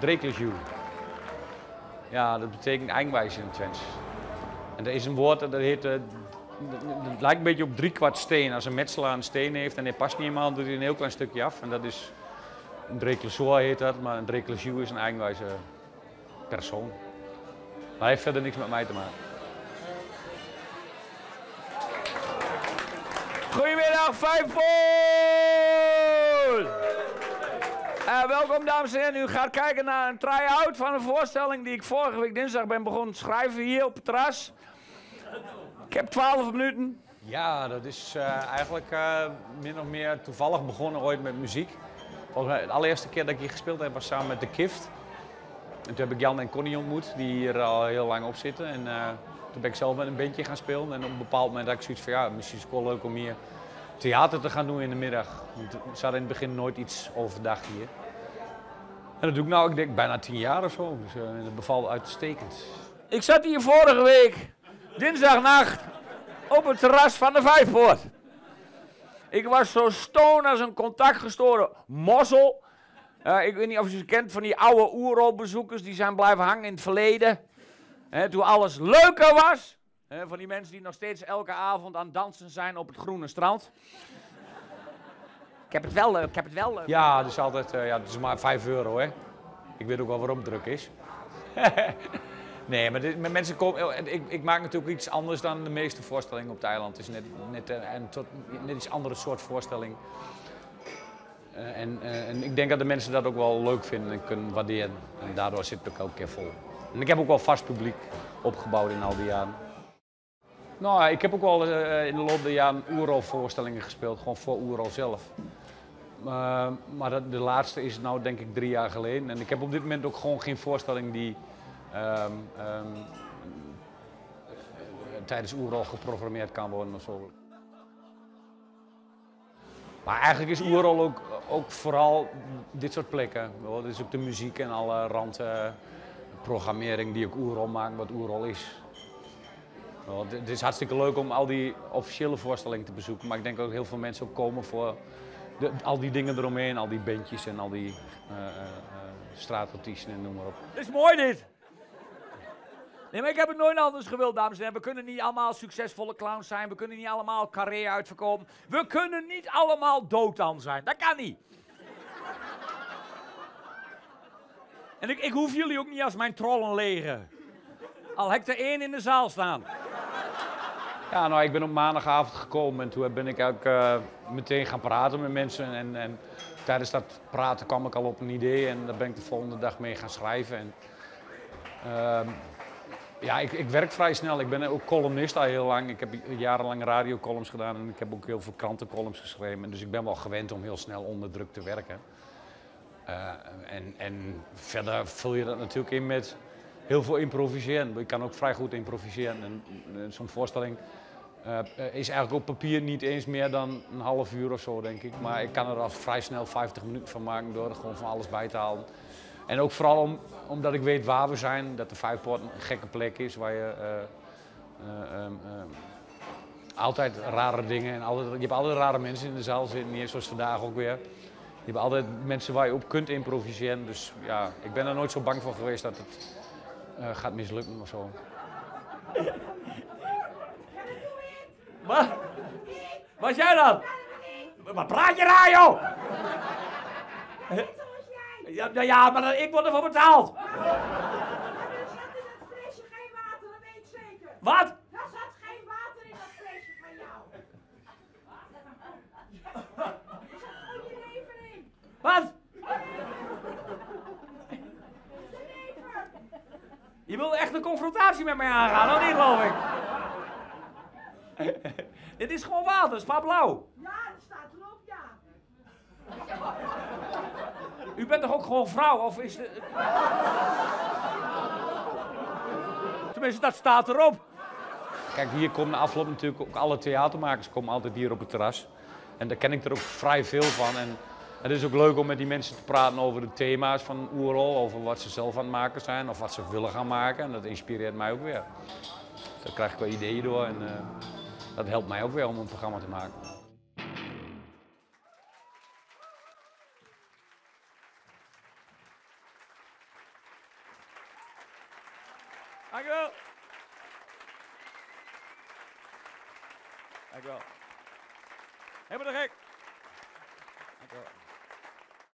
Drekelsjuw. Ja, dat betekent eigenwijs in het Twents. En er is een woord dat heet, het lijkt een beetje op 3/4 steen. Als een metselaar een steen heeft en hij past niet helemaal, dan doet hij een heel klein stukje af. En dat is, een drekelsjoer heet dat, maar een drekelsjuw is een eigenwijze persoon. Maar hij heeft verder niks met mij te maken. Goedemiddag, Vijfpoort! Welkom dames en heren, u gaat kijken naar een try-out van een voorstelling die ik vorige week dinsdag ben begonnen te schrijven hier op het terras. Ik heb 12 minuten. Ja, dat is eigenlijk min of meer toevallig begonnen ooit met muziek. Volgens mij de allereerste keer dat ik hier gespeeld heb was samen met The Kift. En toen heb ik Jan en Connie ontmoet, die hier al heel lang op zitten. En toen ben ik zelf met een bandje gaan spelen. En op een bepaald moment had ik zoiets van, ja, misschien is het wel leuk om hier theater te gaan doen in de middag. Want we hadden in het begin nooit iets overdag hier. En dat doe ik nou, ik denk, bijna 10 jaar of zo. Dus dat bevalt uitstekend. Ik zat hier vorige week, dinsdagnacht, op het terras van de Vijfpoort. Ik was zo stoned als een contactgestoorde mozzel. Ik weet niet of je ze kent van die oude oerolbezoekers, die zijn blijven hangen in het verleden. Toen alles leuker was. Van die mensen die nog steeds elke avond aan het dansen zijn op het groene strand. Ik heb het wel. Ja, het is altijd, het is maar €5, hè. Ik weet ook wel waarom het druk is. Nee, maar mensen komen, ik maak natuurlijk iets anders dan de meeste voorstellingen op het eiland. Het is net iets andere soort voorstelling. En ik denk dat de mensen dat ook wel leuk vinden en kunnen waarderen. En daardoor zit het ook elke keer vol. En ik heb ook wel vast publiek opgebouwd in al die jaren. Nou, ik heb ook wel in de loop der jaren oerolvoorstellingen gespeeld, gewoon voor Oerol zelf. Maar de laatste is nou denk ik 3 jaar geleden. En ik heb op dit moment ook gewoon geen voorstelling die tijdens Oerol geprogrammeerd kan worden of zo. Maar eigenlijk is Oerol ook vooral dit soort plekken. Dat is ook de muziek en alle randprogrammering die ook Oerol maakt, wat Oerol is. Het is hartstikke leuk om al die officiële voorstellingen te bezoeken, maar ik denk ook heel veel mensen ook komen voor al die dingen eromheen, al die bandjes en al die straatartiesten en noem maar op. Dit is mooi dit! Nee, maar ik heb het nooit anders gewild, dames en heren. We kunnen niet allemaal succesvolle clowns zijn, we kunnen niet allemaal carré uitverkopen. We kunnen niet allemaal doodaan zijn, dat kan niet. En ik hoef jullie ook niet als mijn trollen leren. Al heb ik er 1 in de zaal staan. Ja, nou, ik ben op maandagavond gekomen en toen ben ik ook meteen gaan praten met mensen. En tijdens dat praten kwam ik al op een idee en daar ben ik de volgende dag mee gaan schrijven. En, ja, ik werk vrij snel. Ik ben ook columnist al heel lang. Ik heb jarenlang radiocolumns gedaan en ik heb ook heel veel krantencolumns geschreven. Dus ik ben wel gewend om heel snel onder druk te werken. En verder vul je dat natuurlijk in met heel veel improviseren. Ik kan ook vrij goed improviseren. En zo'n voorstelling is eigenlijk op papier niet eens meer dan een half uur of zo, denk ik. Maar ik kan er al vrij snel 50 minuten van maken door er gewoon van alles bij te halen. En ook vooral omdat ik weet waar we zijn, dat de Vijfpoort een gekke plek is waar je altijd rare dingen en je hebt altijd rare mensen in de zaal zitten, niet eens zoals vandaag ook weer. Je hebt altijd mensen waar je op kunt improviseren. Dus ja, ik ben er nooit zo bang voor geweest dat het gaat mislukken of zo. Wat? Wat jij dan? Wat praat je daar, joh? Ja, maar ik word ervoor betaald. Er zat in dat flesje geen water, dat weet ik zeker. Wat? Er zat geen water in dat flesje van jou. Er zat gewoon je lever in. Wat? De lever. Je wil echt een confrontatie met mij aangaan, of niet, geloof ik? Dit is gewoon water, het is maar blauw. Ja, dat staat erop, ja. U bent toch ook gewoon vrouw, of is het... Tenminste, dat staat erop. Kijk, hier komen de afloop natuurlijk ook alle theatermakers komen altijd hier op het terras. En daar ken ik er ook vrij veel van. En het is ook leuk om met die mensen te praten over de thema's van Oerol, over wat ze zelf aan het maken zijn of wat ze willen gaan maken. En dat inspireert mij ook weer. Daar krijg ik wel ideeën door en dat helpt mij ook weer om een programma te maken. Dankjewel. Dankjewel. Helemaal te gek. Dankjewel.